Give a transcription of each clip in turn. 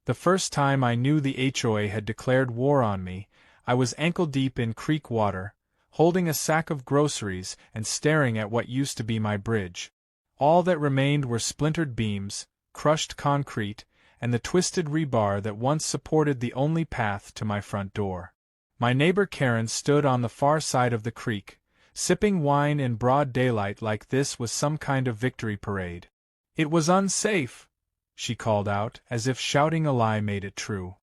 The first time I knew the HOA had declared war on me, I was ankle-deep in creek water, holding a sack of groceries and staring at what used to be my bridge. All that remained were splintered beams, crushed concrete, and the twisted rebar that once supported the only path to my front door. My neighbor Karen stood on the far side of the creek, sipping wine in broad daylight like this was some kind of victory parade. "It was unsafe," she called out, as if shouting a lie made it true.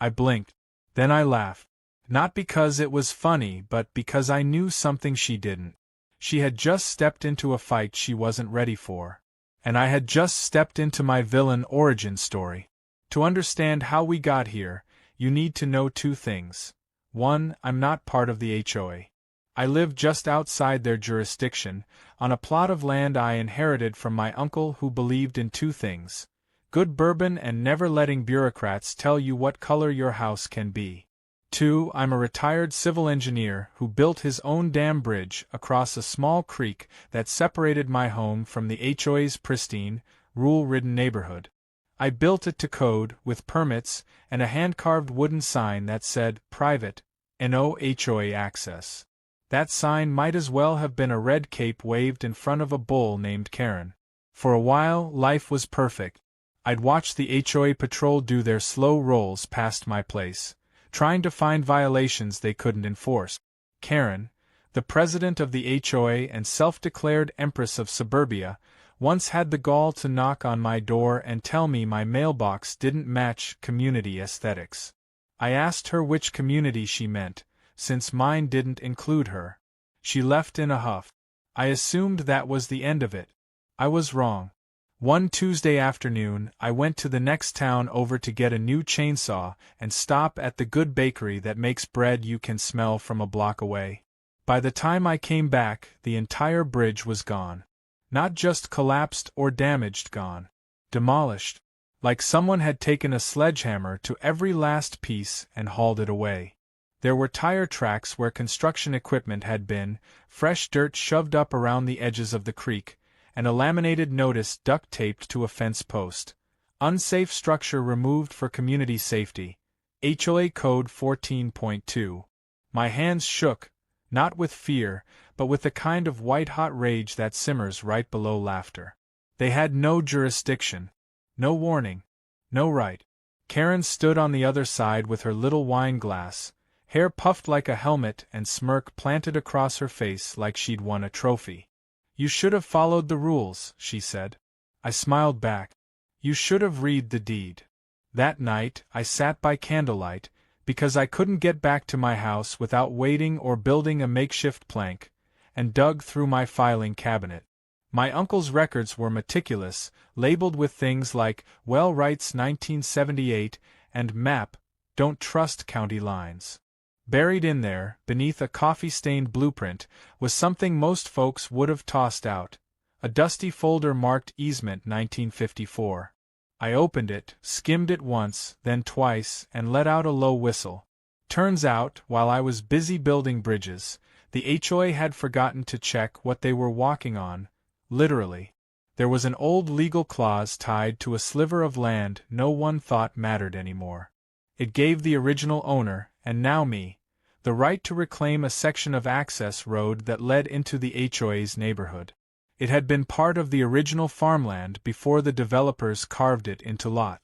I blinked. Then I laughed. Not because it was funny, but because I knew something she didn't. She had just stepped into a fight she wasn't ready for. And I had just stepped into my villain origin story. To understand how we got here, you need to know two things. One, I'm not part of the HOA. I live just outside their jurisdiction, on a plot of land I inherited from my uncle who believed in two things: good bourbon and never letting bureaucrats tell you what color your house can be. Two, I'm a retired civil engineer who built his own dam bridge across a small creek that separated my home from the HOA's pristine, rule-ridden neighborhood. I built it to code, with permits, and a hand-carved wooden sign that said, "Private, no HOA access." That sign might as well have been a red cape waved in front of a bull named Karen. For a while, life was perfect. I'd watch the HOA patrol do their slow rolls past my place, trying to find violations they couldn't enforce. Karen, the president of the HOA and self-declared empress of suburbia, once had the gall to knock on my door and tell me my mailbox didn't match community aesthetics. I asked her which community she meant, since mine didn't include her. She left in a huff. I assumed that was the end of it. I was wrong. One Tuesday afternoon, I went to the next town over to get a new chainsaw and stop at the good bakery that makes bread you can smell from a block away. By the time I came back, the entire bridge was gone. Not just collapsed or damaged, gone. Demolished. Like someone had taken a sledgehammer to every last piece and hauled it away. There were tire tracks where construction equipment had been, fresh dirt shoved up around the edges of the creek, and a laminated notice duct-taped to a fence post. Unsafe structure removed for community safety. HOA Code 14.2. My hands shook, not with fear, but with the kind of white-hot rage that simmers right below laughter. They had no jurisdiction. No warning. No right. Karen stood on the other side with her little wine glass, hair puffed like a helmet and smirk planted across her face like she'd won a trophy. "You should have followed the rules," she said. I smiled back. "You should have read the deed." That night, I sat by candlelight, because I couldn't get back to my house without waiting or building a makeshift plank, and dug through my filing cabinet. My uncle's records were meticulous, labeled with things like "Well Rights 1978" and "Map, Don't Trust County Lines." Buried in there, beneath a coffee-stained blueprint, was something most folks would have tossed out, a dusty folder marked Easement 1954. I opened it, skimmed it once, then twice, and let out a low whistle. Turns out, while I was busy building bridges, the HOA had forgotten to check what they were walking on, literally. There was an old legal clause tied to a sliver of land no one thought mattered anymore. It gave the original owner, and now me, the right to reclaim a section of access road that led into the HOA's neighborhood. It had been part of the original farmland before the developers carved it into lot.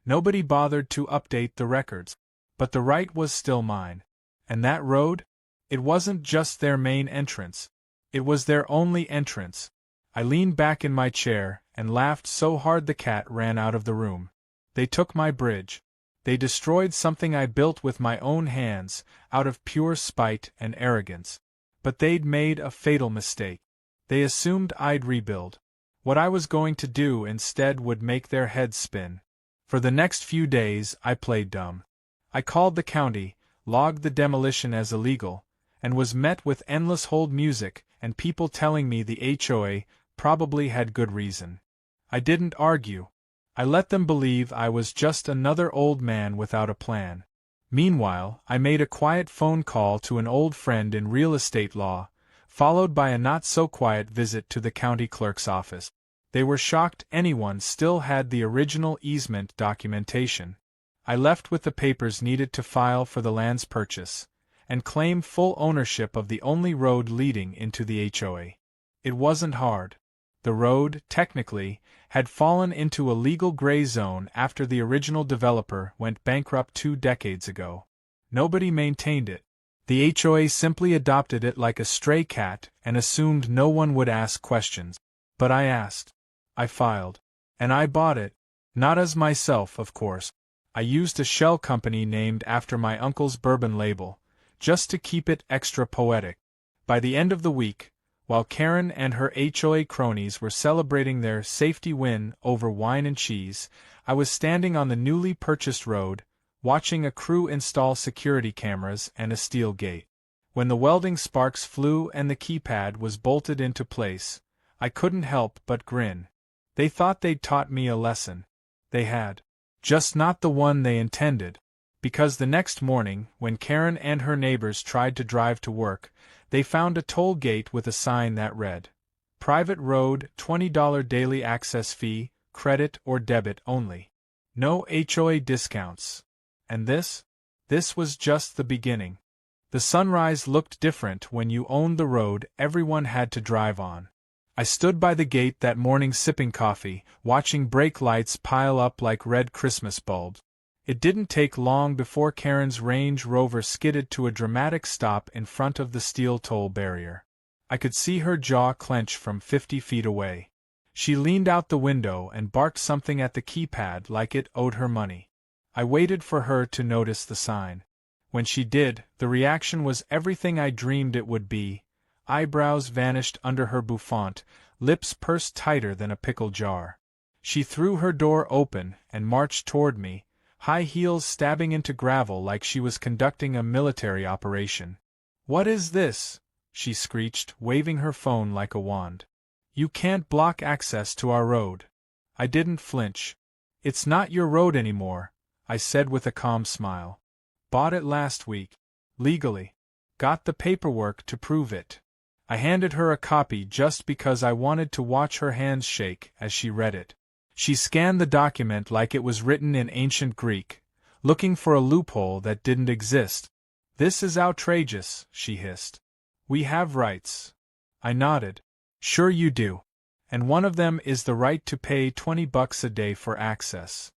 Nobody bothered to update the records. But the right was still mine. And that road? It wasn't just their main entrance. It was their only entrance. I leaned back in my chair and laughed so hard the cat ran out of the room. They took my bridge. They destroyed something I built with my own hands, out of pure spite and arrogance. But they'd made a fatal mistake. They assumed I'd rebuild. What I was going to do instead would make their heads spin. For the next few days, I played dumb. I called the county, logged the demolition as illegal, and was met with endless hold music and people telling me the HOA probably had good reason. I didn't argue. I let them believe I was just another old man without a plan. Meanwhile, I made a quiet phone call to an old friend in real estate law, followed by a not-so-quiet visit to the county clerk's office. They were shocked anyone still had the original easement documentation. I left with the papers needed to file for the land's purchase, and claim full ownership of the only road leading into the HOA. It wasn't hard. The road, technically, had fallen into a legal gray zone after the original developer went bankrupt 2 decades ago. Nobody maintained it. The HOA simply adopted it like a stray cat and assumed no one would ask questions. But I asked. I filed. And I bought it. Not as myself, of course. I used a shell company named after my uncle's bourbon label, just to keep it extra poetic. By the end of the week, while Karen and her HOA cronies were celebrating their safety win over wine and cheese, I was standing on the newly purchased road, watching a crew install security cameras and a steel gate. When the welding sparks flew and the keypad was bolted into place, I couldn't help but grin. They thought they'd taught me a lesson. They had. Just not the one they intended. Because the next morning, when Karen and her neighbors tried to drive to work, they found a toll gate with a sign that read, "Private road, $20 daily access fee, credit or debit only. No HOA discounts." And this was just the beginning. The sunrise looked different when you owned the road everyone had to drive on. I stood by the gate that morning sipping coffee, watching brake lights pile up like red Christmas bulbs. It didn't take long before Karen's Range Rover skidded to a dramatic stop in front of the steel toll barrier. I could see her jaw clench from 50 feet away. She leaned out the window and barked something at the keypad like it owed her money. I waited for her to notice the sign. When she did, the reaction was everything I dreamed it would be. Eyebrows vanished under her bouffant, lips pursed tighter than a pickle jar. She threw her door open and marched toward me, high heels stabbing into gravel like she was conducting a military operation. "What is this?" she screeched, waving her phone like a wand. "You can't block access to our road." I didn't flinch. "It's not your road anymore," I said with a calm smile. "Bought it last week. Legally. Got the paperwork to prove it." I handed her a copy just because I wanted to watch her hands shake as she read it. She scanned the document like it was written in ancient Greek, looking for a loophole that didn't exist. "This is outrageous," she hissed. "We have rights." I nodded. "Sure you do. And one of them is the right to pay $20 a day for access."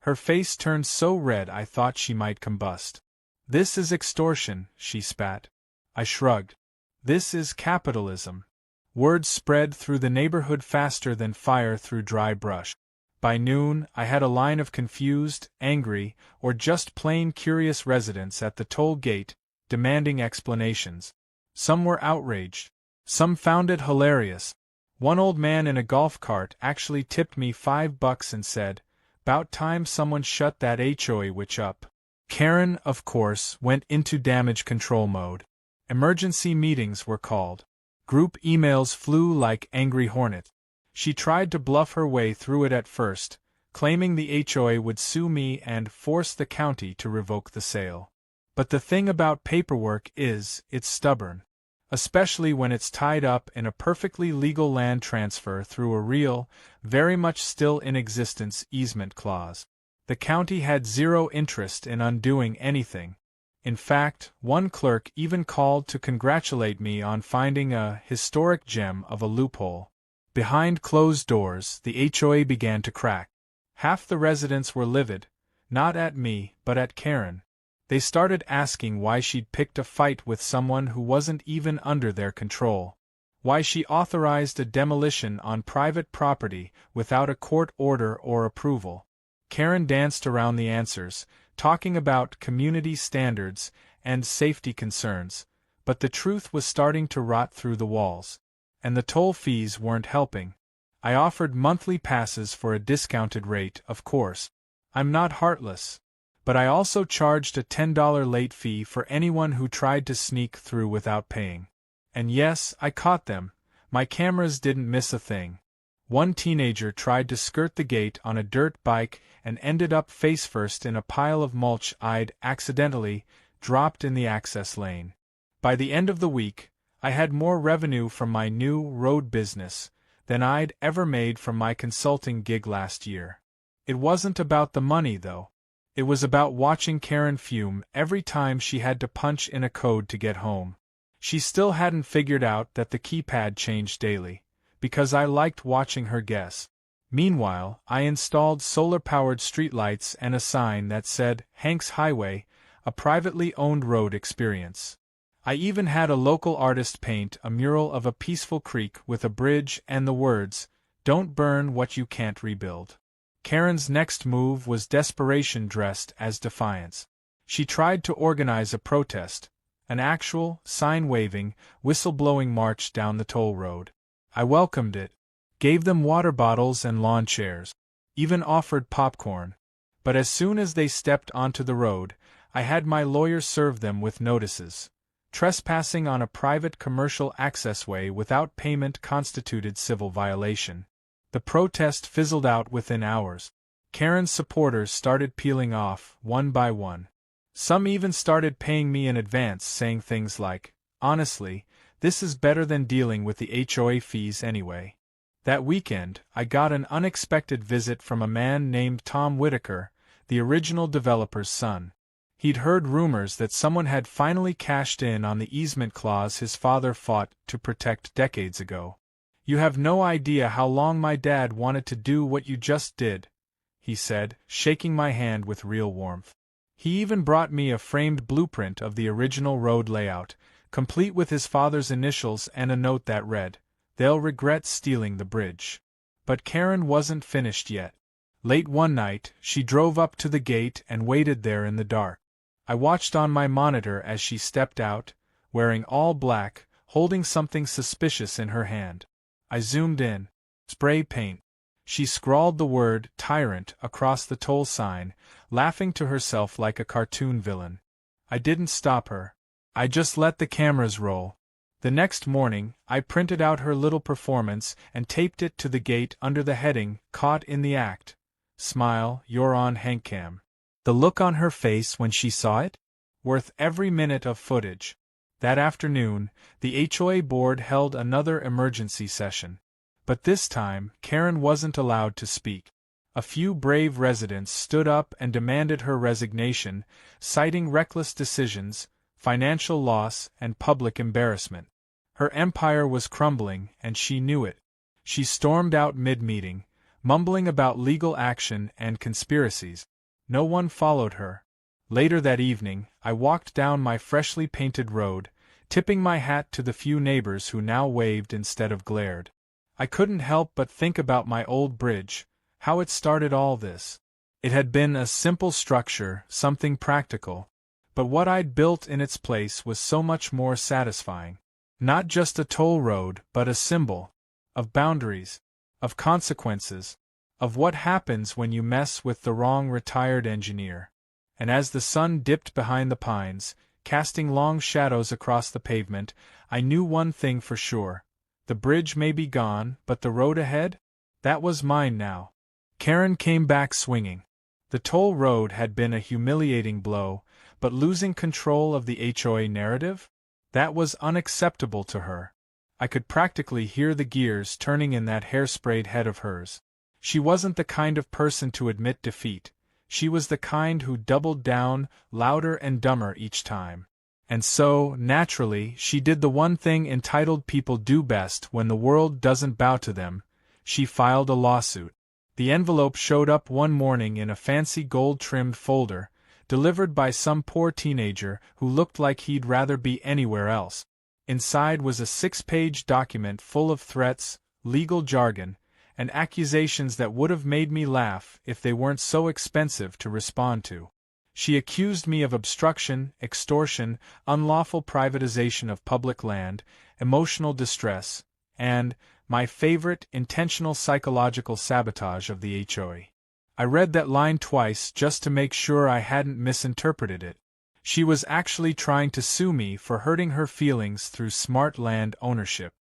Her face turned so red I thought she might combust. "This is extortion," she spat. I shrugged. "This is capitalism." Word spread through the neighborhood faster than fire through dry brush. By noon, I had a line of confused, angry, or just plain curious residents at the toll gate, demanding explanations. Some were outraged. Some found it hilarious. One old man in a golf cart actually tipped me $5 and said, "'Bout time someone shut that HOA witch up." Karen, of course, went into damage control mode. Emergency meetings were called. Group emails flew like angry hornets. She tried to bluff her way through it at first, claiming the HOA would sue me and force the county to revoke the sale. But the thing about paperwork is, it's stubborn. Especially when it's tied up in a perfectly legal land transfer through a real, very much still in existence easement clause. The county had zero interest in undoing anything. In fact, one clerk even called to congratulate me on finding a historic gem of a loophole. Behind closed doors, the HOA began to crack. Half the residents were livid, not at me, but at Karen. They started asking why she'd picked a fight with someone who wasn't even under their control. Why she authorized a demolition on private property without a court order or approval. Karen danced around the answers, talking about community standards and safety concerns, but the truth was starting to rot through the walls. And the toll fees weren't helping. I offered monthly passes for a discounted rate, of course. I'm not heartless. But I also charged a $10 late fee for anyone who tried to sneak through without paying. And yes, I caught them. My cameras didn't miss a thing. One teenager tried to skirt the gate on a dirt bike and ended up face-first in a pile of mulch I'd accidentally dropped in the access lane. By the end of the week, I had more revenue from my new road business than I'd ever made from my consulting gig last year. It wasn't about the money, though. It was about watching Karen fume every time she had to punch in a code to get home. She still hadn't figured out that the keypad changed daily, because I liked watching her guess. Meanwhile, I installed solar-powered streetlights and a sign that said, Hanks Highway, a privately owned road experience. I even had a local artist paint a mural of a peaceful creek with a bridge and the words, Don't burn what you can't rebuild. Karen's next move was desperation dressed as defiance. She tried to organize a protest, an actual, sign-waving, whistle-blowing march down the toll road. I welcomed it, gave them water bottles and lawn chairs, even offered popcorn. But as soon as they stepped onto the road, I had my lawyer serve them with notices. Trespassing on a private commercial accessway without payment constituted civil violation. The protest fizzled out within hours. Karen's supporters started peeling off, one by one. Some even started paying me in advance, saying things like, Honestly, this is better than dealing with the HOA fees anyway. That weekend, I got an unexpected visit from a man named Tom Whitaker, the original developer's son. He'd heard rumors that someone had finally cashed in on the easement clause his father fought to protect decades ago. You have no idea how long my dad wanted to do what you just did, he said, shaking my hand with real warmth. He even brought me a framed blueprint of the original road layout, complete with his father's initials and a note that read, They'll regret stealing the bridge. But Karen wasn't finished yet. Late one night, she drove up to the gate and waited there in the dark. I watched on my monitor as she stepped out, wearing all black, holding something suspicious in her hand. I zoomed in. Spray paint. She scrawled the word tyrant across the toll sign, laughing to herself like a cartoon villain. I didn't stop her. I just let the cameras roll. The next morning, I printed out her little performance and taped it to the gate under the heading, Caught in the Act. Smile, you're on Hankcam. The look on her face when she saw it? Worth every minute of footage. That afternoon, the HOA board held another emergency session. But this time, Karen wasn't allowed to speak. A few brave residents stood up and demanded her resignation, citing reckless decisions, financial loss, and public embarrassment. Her empire was crumbling, and she knew it. She stormed out mid-meeting, mumbling about legal action and conspiracies. No one followed her. Later that evening, I walked down my freshly painted road, tipping my hat to the few neighbors who now waved instead of glared. I couldn't help but think about my old bridge, how it started all this. It had been a simple structure, something practical. But what I'd built in its place was so much more satisfying. Not just a toll road, but a symbol. Of boundaries. Of consequences. Of what happens when you mess with the wrong retired engineer. And as the sun dipped behind the pines, casting long shadows across the pavement, I knew one thing for sure. The bridge may be gone, but the road ahead? That was mine now. Karen came back swinging. The toll road had been a humiliating blow, but losing control of the HOA narrative? That was unacceptable to her. I could practically hear the gears turning in that hair-sprayed head of hers. She wasn't the kind of person to admit defeat. She was the kind who doubled down, louder and dumber each time. And so, naturally, she did the one thing entitled people do best when the world doesn't bow to them. She filed a lawsuit. The envelope showed up one morning in a fancy gold-trimmed folder, delivered by some poor teenager who looked like he'd rather be anywhere else. Inside was a 6-page document full of threats, legal jargon, and accusations that would have made me laugh if they weren't so expensive to respond to. She accused me of obstruction, extortion, unlawful privatization of public land, emotional distress, and, my favorite, intentional psychological sabotage of the HOA. I read that line twice just to make sure I hadn't misinterpreted it. She was actually trying to sue me for hurting her feelings through smart land ownership.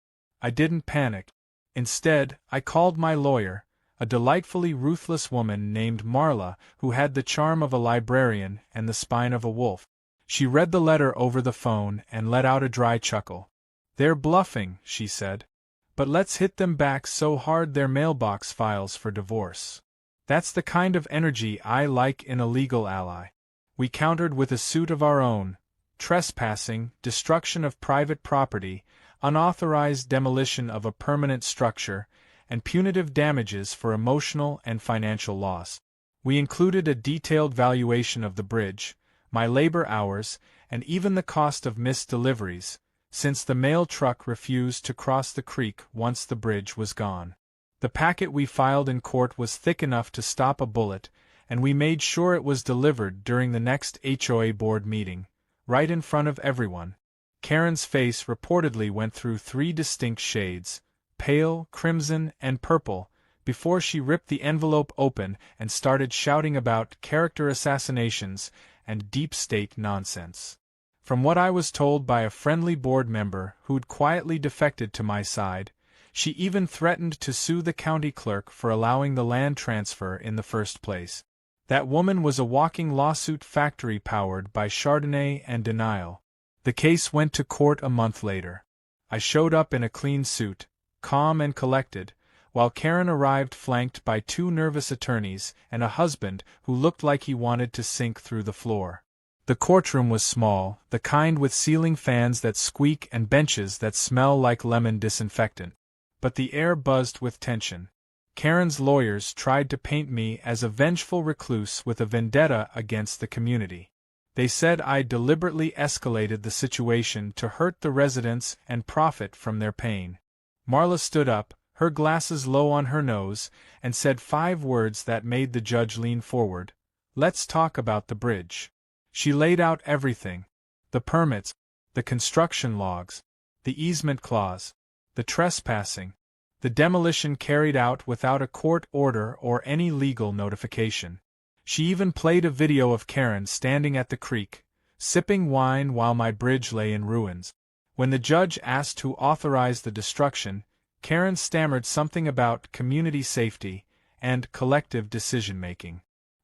I didn't panic. Instead, I called my lawyer, a delightfully ruthless woman named Marla who had the charm of a librarian and the spine of a wolf. She read the letter over the phone and let out a dry chuckle. "They're bluffing," she said. "But let's hit them back so hard their mailbox files for divorce." That's the kind of energy I like in a legal ally. We countered with a suit of our own: trespassing, destruction of private property, unauthorized demolition of a permanent structure, and punitive damages for emotional and financial loss. We included a detailed valuation of the bridge, my labor hours, and even the cost of missed deliveries, since the mail truck refused to cross the creek once the bridge was gone. The packet we filed in court was thick enough to stop a bullet, and we made sure it was delivered during the next HOA board meeting, right in front of everyone. Karen's face reportedly went through 3 distinct shades, pale, crimson, and purple, before she ripped the envelope open and started shouting about character assassinations and deep state nonsense. From what I was told by a friendly board member who'd quietly defected to my side, she even threatened to sue the county clerk for allowing the land transfer in the first place. That woman was a walking lawsuit factory powered by Chardonnay and denial. The case went to court a month later. I showed up in a clean suit, calm and collected, while Karen arrived flanked by 2 nervous attorneys and a husband who looked like he wanted to sink through the floor. The courtroom was small, the kind with ceiling fans that squeak and benches that smell like lemon disinfectant. But the air buzzed with tension. Karen's lawyers tried to paint me as a vengeful recluse with a vendetta against the community. They said I deliberately escalated the situation to hurt the residents and profit from their pain. Marla stood up, her glasses low on her nose, and said 5 words that made the judge lean forward. "Let's talk about the bridge." She laid out everything: the permits, the construction logs, the easement clause, the trespassing, the demolition carried out without a court order or any legal notification. She even played a video of Karen standing at the creek, sipping wine while my bridge lay in ruins. When the judge asked who authorized the destruction, Karen stammered something about community safety and collective decision-making.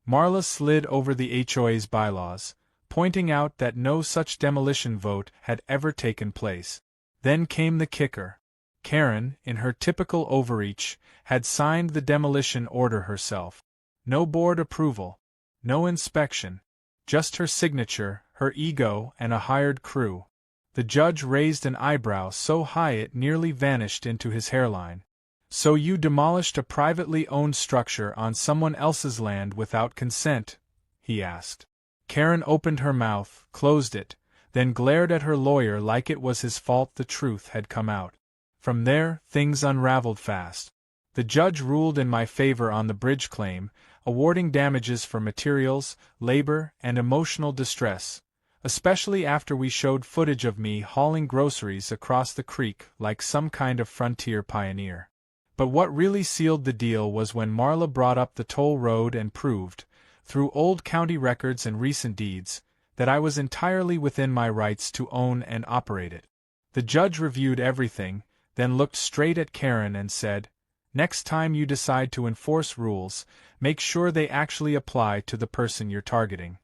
Marla slid over the HOA's bylaws, pointing out that no such demolition vote had ever taken place. Then came the kicker. Karen, in her typical overreach, had signed the demolition order herself. No board approval, no inspection, just her signature, her ego, and a hired crew. The judge raised an eyebrow so high it nearly vanished into his hairline. "So you demolished a privately owned structure on someone else's land without consent?" he asked. Karen opened her mouth, closed it, then glared at her lawyer like it was his fault the truth had come out. From there, things unraveled fast. The judge ruled in my favor on the bridge claim, awarding damages for materials, labor, and emotional distress, especially after we showed footage of me hauling groceries across the creek like some kind of frontier pioneer. But what really sealed the deal was when Marla brought up the toll road and proved, through old county records and recent deeds, that I was entirely within my rights to own and operate it. The judge reviewed everything, then looked straight at Karen and said, "Next time you decide to enforce rules, make sure they actually apply to the person you're targeting."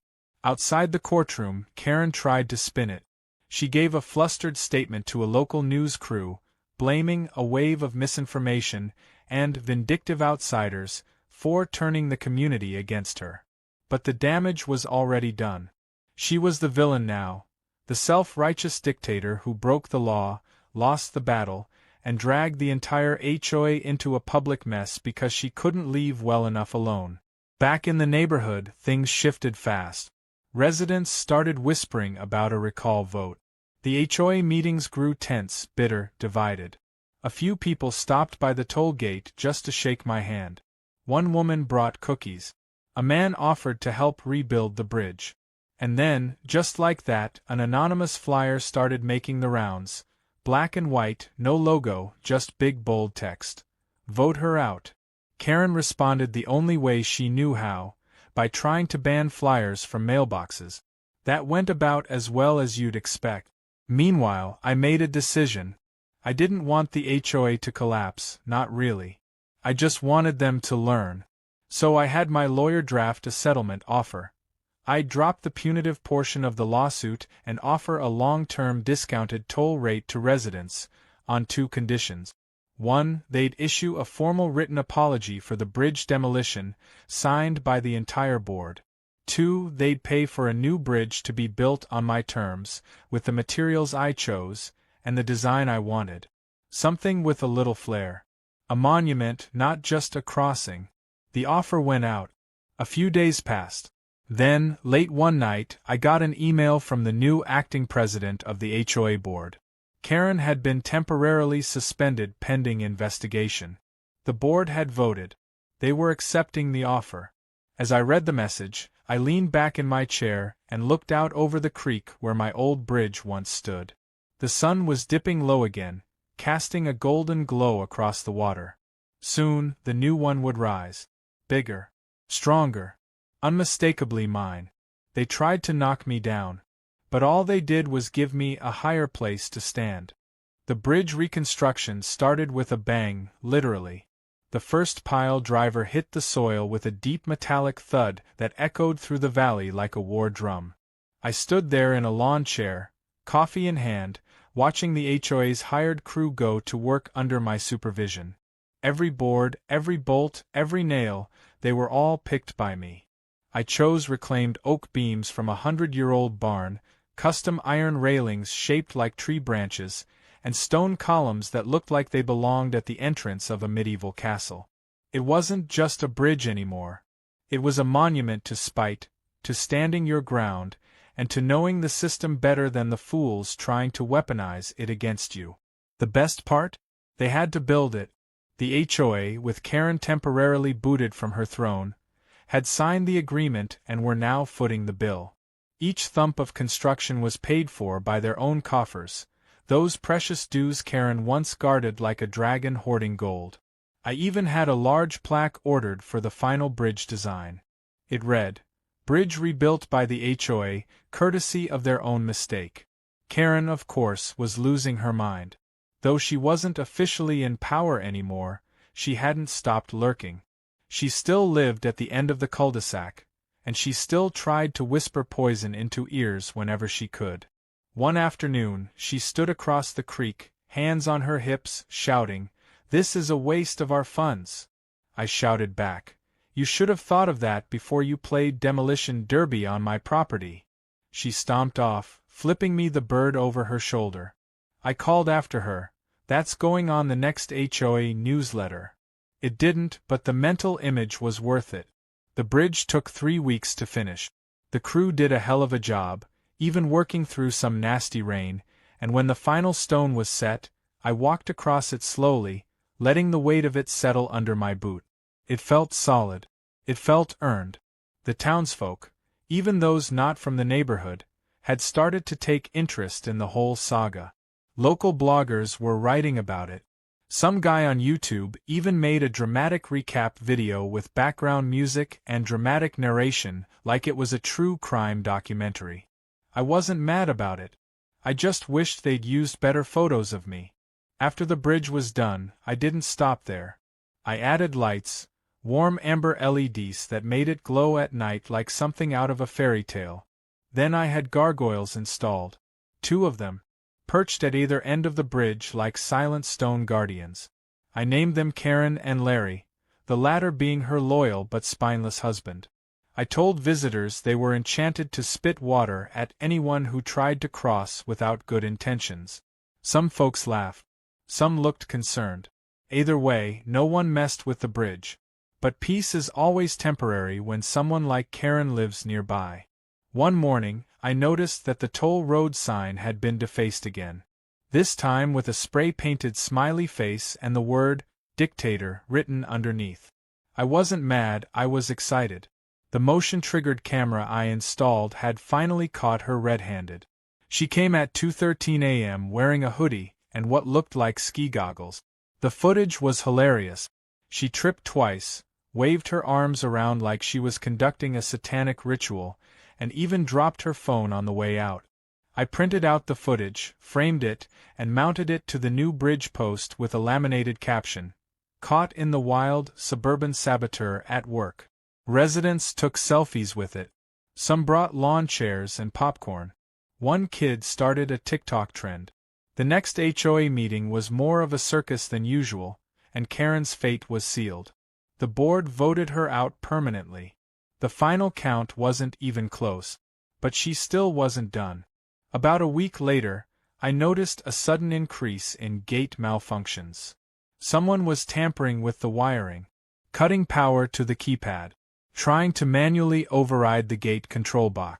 Outside the courtroom, Karen tried to spin it. She gave a flustered statement to a local news crew, blaming a wave of misinformation and vindictive outsiders for turning the community against her. But the damage was already done. She was the villain now, the self-righteous dictator who broke the law, lost the battle, and dragged the entire HOA into a public mess because she couldn't leave well enough alone. Back in the neighborhood, things shifted fast. Residents started whispering about a recall vote. The HOA meetings grew tense, bitter, divided. A few people stopped by the toll gate just to shake my hand. One woman brought cookies. A man offered to help rebuild the bridge. And then, just like that, an anonymous flyer started making the rounds. Black and white, no logo, just big bold text. "Vote her out." Karen responded the only way she knew how, by trying to ban flyers from mailboxes. That went about as well as you'd expect. Meanwhile, I made a decision. I didn't want the HOA to collapse, not really. I just wanted them to learn. So I had my lawyer draft a settlement offer. I'd drop the punitive portion of the lawsuit and offer a long-term discounted toll rate to residents, on 2 conditions. 1. They'd issue a formal written apology for the bridge demolition, signed by the entire board. 2. They'd pay for a new bridge to be built on my terms, with the materials I chose, and the design I wanted. Something with a little flair. A monument, not just a crossing. The offer went out. A few days passed. Then, late one night, I got an email from the new acting president of the HOA board. Karen had been temporarily suspended pending investigation. The board had voted. They were accepting the offer. As I read the message, I leaned back in my chair and looked out over the creek where my old bridge once stood. The sun was dipping low again, casting a golden glow across the water. Soon, the new one would rise. Bigger. Stronger. Unmistakably mine. They tried to knock me down. But all they did was give me a higher place to stand. The bridge reconstruction started with a bang, literally. The first pile driver hit the soil with a deep metallic thud that echoed through the valley like a war drum. I stood there in a lawn chair, coffee in hand, watching the HOA's hired crew go to work under my supervision. Every board, every bolt, every nail, they were all picked by me. I chose reclaimed oak beams from a 100-year-old barn, custom iron railings shaped like tree branches, and stone columns that looked like they belonged at the entrance of a medieval castle. It wasn't just a bridge anymore. It was a monument to spite, to standing your ground, and to knowing the system better than the fools trying to weaponize it against you. The best part? They had to build it. The HOA, with Karen temporarily booted from her throne, had signed the agreement and were now footing the bill. Each thump of construction was paid for by their own coffers, those precious dues Karen once guarded like a dragon hoarding gold. I even had a large plaque ordered for the final bridge design. It read, "Bridge rebuilt by the HOA, courtesy of their own mistake." Karen, of course, was losing her mind. Though she wasn't officially in power anymore, she hadn't stopped lurking. She still lived at the end of the cul-de-sac, and she still tried to whisper poison into ears whenever she could. One afternoon, she stood across the creek, hands on her hips, shouting, "This is a waste of our funds." I shouted back, "You should have thought of that before you played demolition derby on my property." She stomped off, flipping me the bird over her shoulder. I called after her, "That's going on the next HOA newsletter." It didn't, but the mental image was worth it. The bridge took 3 weeks to finish. The crew did a hell of a job, even working through some nasty rain, and when the final stone was set, I walked across it slowly, letting the weight of it settle under my boot. It felt solid. It felt earned. The townsfolk, even those not from the neighborhood, had started to take interest in the whole saga. Local bloggers were writing about it. Some guy on YouTube even made a dramatic recap video with background music and dramatic narration like it was a true crime documentary. I wasn't mad about it. I just wished they'd used better photos of me. After the bridge was done, I didn't stop there. I added lights, warm amber LEDs that made it glow at night like something out of a fairy tale. Then I had gargoyles installed. 2 of them, perched at either end of the bridge like silent stone guardians. I named them Karen and Larry, the latter being her loyal but spineless husband. I told visitors they were enchanted to spit water at anyone who tried to cross without good intentions. Some folks laughed. Some looked concerned. Either way, no one messed with the bridge. But peace is always temporary when someone like Karen lives nearby. One morning, I noticed that the toll road sign had been defaced again. This time with a spray-painted smiley face and the word, "Dictator," written underneath. I wasn't mad, I was excited. The motion-triggered camera I installed had finally caught her red-handed. She came at 2:13 a.m. wearing a hoodie and what looked like ski goggles. The footage was hilarious. She tripped twice, waved her arms around like she was conducting a satanic ritual, and even dropped her phone on the way out. I printed out the footage, framed it, and mounted it to the new bridge post with a laminated caption, "Caught in the wild, suburban saboteur at work." Residents took selfies with it. Some brought lawn chairs and popcorn. One kid started a TikTok trend. The next HOA meeting was more of a circus than usual, and Karen's fate was sealed. The board voted her out permanently. The final count wasn't even close. But she still wasn't done. About a week later, I noticed a sudden increase in gate malfunctions. Someone was tampering with the wiring, cutting power to the keypad, trying to manually override the gate control box.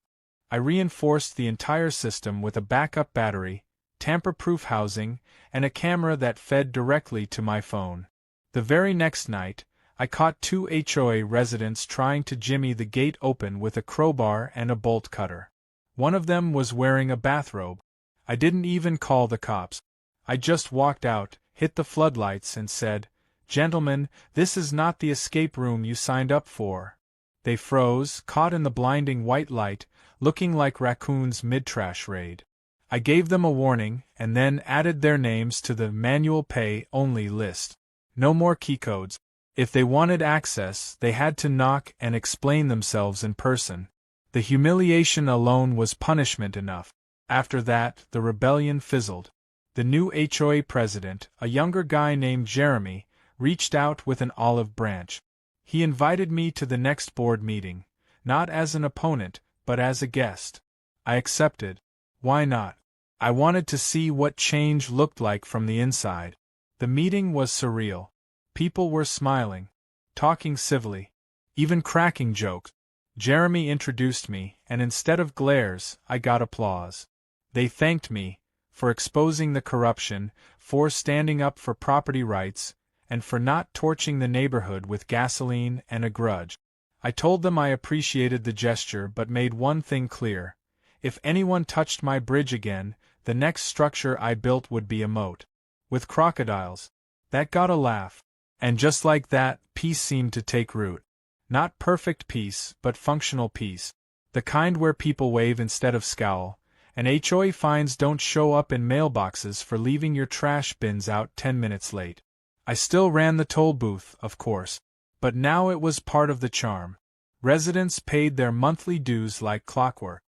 I reinforced the entire system with a backup battery, tamper-proof housing, and a camera that fed directly to my phone. The very next night, I caught 2 HOA residents trying to jimmy the gate open with a crowbar and a bolt cutter. One of them was wearing a bathrobe. I didn't even call the cops. I just walked out, hit the floodlights, and said, "Gentlemen, this is not the escape room you signed up for." They froze, caught in the blinding white light, looking like raccoons mid-trash raid. I gave them a warning, and then added their names to the manual pay-only list. No more keycodes. If they wanted access, they had to knock and explain themselves in person. The humiliation alone was punishment enough. After that, the rebellion fizzled. The new HOA president, a younger guy named Jeremy, reached out with an olive branch. He invited me to the next board meeting, not as an opponent, but as a guest. I accepted. Why not? I wanted to see what change looked like from the inside. The meeting was surreal. People were smiling, talking civilly, even cracking jokes. Jeremy introduced me, and instead of glares, I got applause. They thanked me for exposing the corruption, for standing up for property rights, and for not torching the neighborhood with gasoline and a grudge. I told them I appreciated the gesture but made one thing clear. If anyone touched my bridge again, the next structure I built would be a moat. With crocodiles. That got a laugh. And just like that, peace seemed to take root. Not perfect peace, but functional peace. The kind where people wave instead of scowl, and HOA fines don't show up in mailboxes for leaving your trash bins out 10 minutes late. I still ran the toll booth, of course, but now it was part of the charm. Residents paid their monthly dues like clockwork.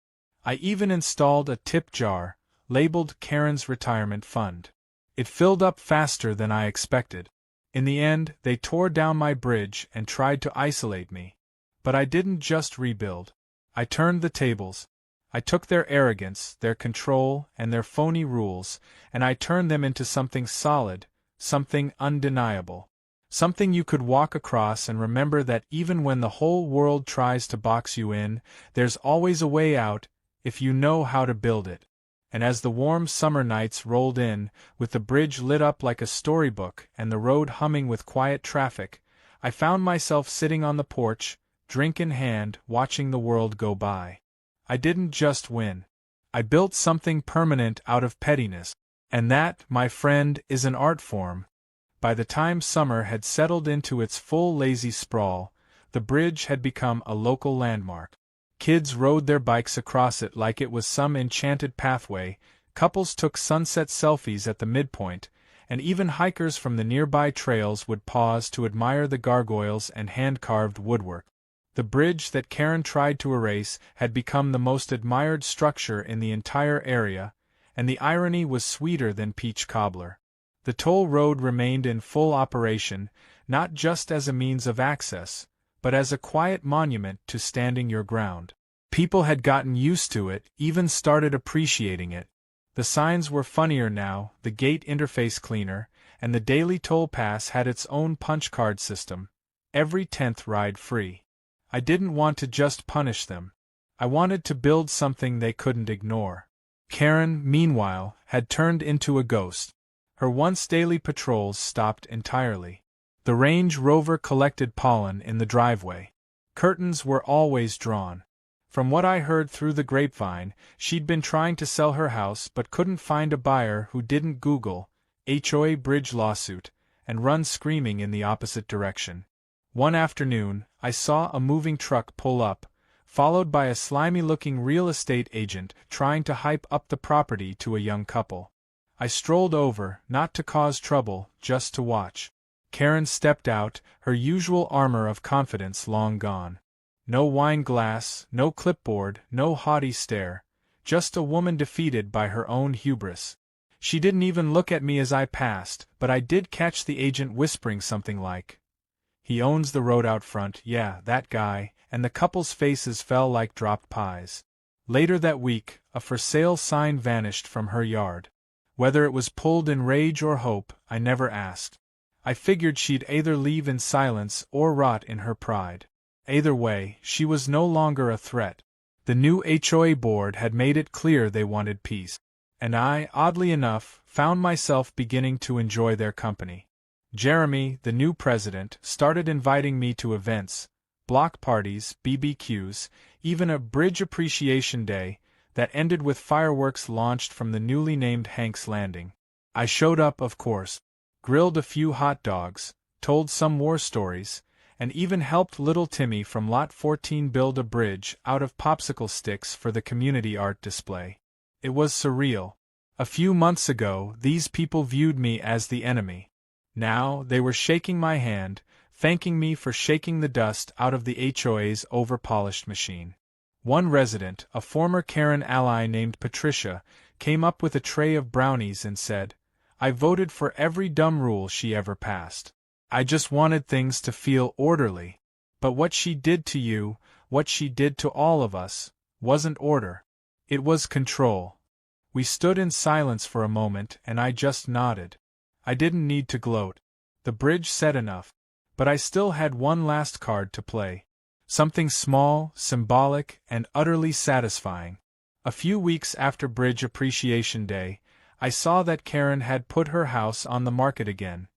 I even installed a tip jar, labeled Karen's Retirement Fund. It filled up faster than I expected. In the end, they tore down my bridge and tried to isolate me. But I didn't just rebuild. I turned the tables. I took their arrogance, their control, and their phony rules, and I turned them into something solid, something undeniable. Something you could walk across and remember that even when the whole world tries to box you in, there's always a way out, if you know how to build it. And as the warm summer nights rolled in, with the bridge lit up like a storybook and the road humming with quiet traffic, I found myself sitting on the porch, drink in hand, watching the world go by. I didn't just win. I built something permanent out of pettiness. And that, my friend, is an art form. By the time summer had settled into its full lazy sprawl, the bridge had become a local landmark. Kids rode their bikes across it like it was some enchanted pathway, couples took sunset selfies at the midpoint, and even hikers from the nearby trails would pause to admire the gargoyles and hand-carved woodwork. The bridge that Karen tried to erase had become the most admired structure in the entire area, and the irony was sweeter than peach cobbler. The toll road remained in full operation, not just as a means of access, but as a quiet monument to standing your ground. People had gotten used to it, even started appreciating it. The signs were funnier now, the gate interface cleaner, and the daily toll pass had its own punch card system. Every 10th ride free. I didn't want to just punish them. I wanted to build something they couldn't ignore. Karen, meanwhile, had turned into a ghost. Her once daily patrols stopped entirely. The Range Rover collected pollen in the driveway. Curtains were always drawn. From what I heard through the grapevine, she'd been trying to sell her house but couldn't find a buyer who didn't Google HOA bridge lawsuit and run screaming in the opposite direction. One afternoon, I saw a moving truck pull up, followed by a slimy-looking real estate agent trying to hype up the property to a young couple. I strolled over, not to cause trouble, just to watch. Karen stepped out, her usual armor of confidence long gone. No wine glass, no clipboard, no haughty stare, just a woman defeated by her own hubris. She didn't even look at me as I passed, but I did catch the agent whispering something like, "He owns the road out front, yeah, that guy," and the couple's faces fell like dropped pies. Later that week, a for sale sign vanished from her yard. Whether it was pulled in rage or hope, I never asked. I figured she'd either leave in silence or rot in her pride. Either way, she was no longer a threat. The new HOA board had made it clear they wanted peace. And I, oddly enough, found myself beginning to enjoy their company. Jeremy, the new president, started inviting me to events, block parties, BBQs, even a bridge appreciation day that ended with fireworks launched from the newly named Hank's Landing. I showed up, of course, grilled a few hot dogs, told some war stories, and even helped little Timmy from Lot 14 build a bridge out of popsicle sticks for the community art display. It was surreal. A few months ago, these people viewed me as the enemy. Now, they were shaking my hand, thanking me for shaking the dust out of the HOA's over-polished machine. One resident, a former Karen ally named Patricia, came up with a tray of brownies and said, "I voted for every dumb rule she ever passed. I just wanted things to feel orderly. But what she did to you, what she did to all of us, wasn't order. It was control." We stood in silence for a moment and I just nodded. I didn't need to gloat. The bridge said enough. But I still had one last card to play. Something small, symbolic, and utterly satisfying. A few weeks after Bridge Appreciation Day, I saw that Karen had put her house on the market again.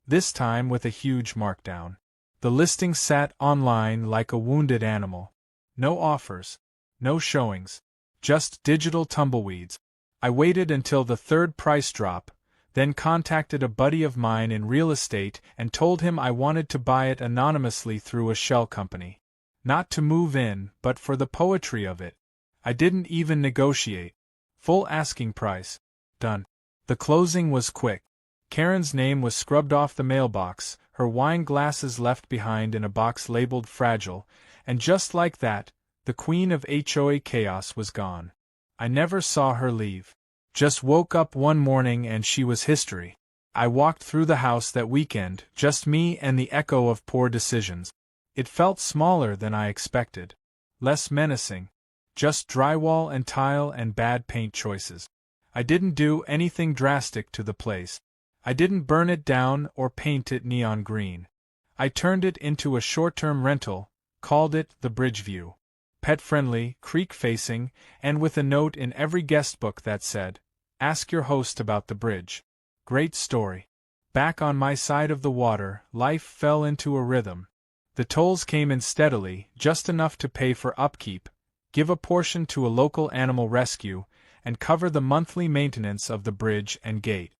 This time with a huge markdown. The listing sat online like a wounded animal. No offers. No showings. Just digital tumbleweeds. I waited until the third price drop, then contacted a buddy of mine in real estate and told him I wanted to buy it anonymously through a shell company. Not to move in, but for the poetry of it. I didn't even negotiate. Full asking price. Done. The closing was quick. Karen's name was scrubbed off the mailbox, her wine glasses left behind in a box labeled fragile, and just like that, the queen of HOA chaos was gone. I never saw her leave. Just woke up one morning and she was history. I walked through the house that weekend, just me and the echo of poor decisions. It felt smaller than I expected. Less menacing. Just drywall and tile and bad paint choices. I didn't do anything drastic to the place. I didn't burn it down or paint it neon green. I turned it into a short-term rental, called it the Bridgeview. Pet-friendly, creek-facing, and with a note in every guest book that said, "Ask your host about the bridge." Great story. Back on my side of the water, life fell into a rhythm. The tolls came in steadily, just enough to pay for upkeep, give a portion to a local animal rescue, and cover the monthly maintenance of the bridge and gate.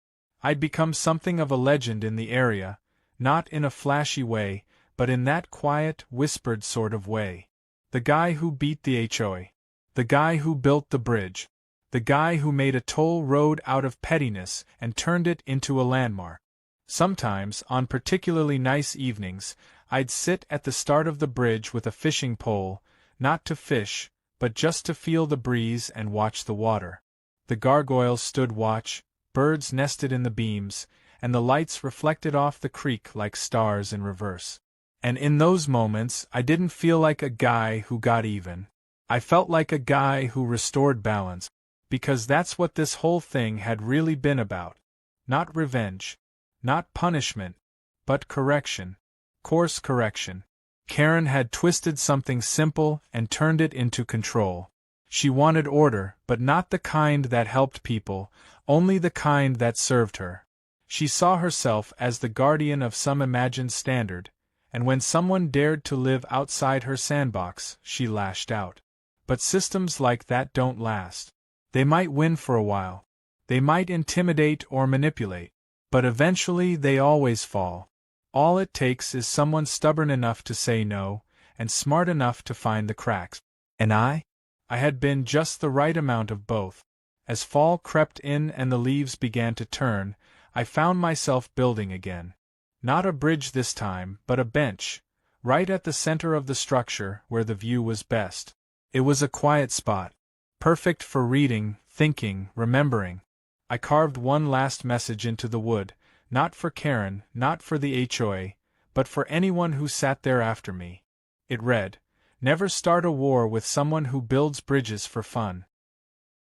I'd become something of a legend in the area, not in a flashy way, but in that quiet, whispered sort of way. The guy who beat the HOA. The guy who built the bridge. The guy who made a toll road out of pettiness and turned it into a landmark. Sometimes, on particularly nice evenings, I'd sit at the start of the bridge with a fishing pole, not to fish, but just to feel the breeze and watch the water. The gargoyles stood watch, birds nested in the beams, and the lights reflected off the creek like stars in reverse. And in those moments, I didn't feel like a guy who got even. I felt like a guy who restored balance, because that's what this whole thing had really been about. Not revenge. Not punishment. But correction. Course correction. Karen had twisted something simple and turned it into control. She wanted order, but not the kind that helped people, only the kind that served her. She saw herself as the guardian of some imagined standard, and when someone dared to live outside her sandbox, she lashed out. But systems like that don't last. They might win for a while. They might intimidate or manipulate. But eventually they always fall. All it takes is someone stubborn enough to say no, and smart enough to find the cracks. And I had been just the right amount of both. As fall crept in and the leaves began to turn, I found myself building again. Not a bridge this time, but a bench, right at the center of the structure where the view was best. It was a quiet spot, perfect for reading, thinking, remembering. I carved one last message into the wood, not for Karen, not for the HOA, but for anyone who sat there after me. It read, "Never start a war with someone who builds bridges for fun."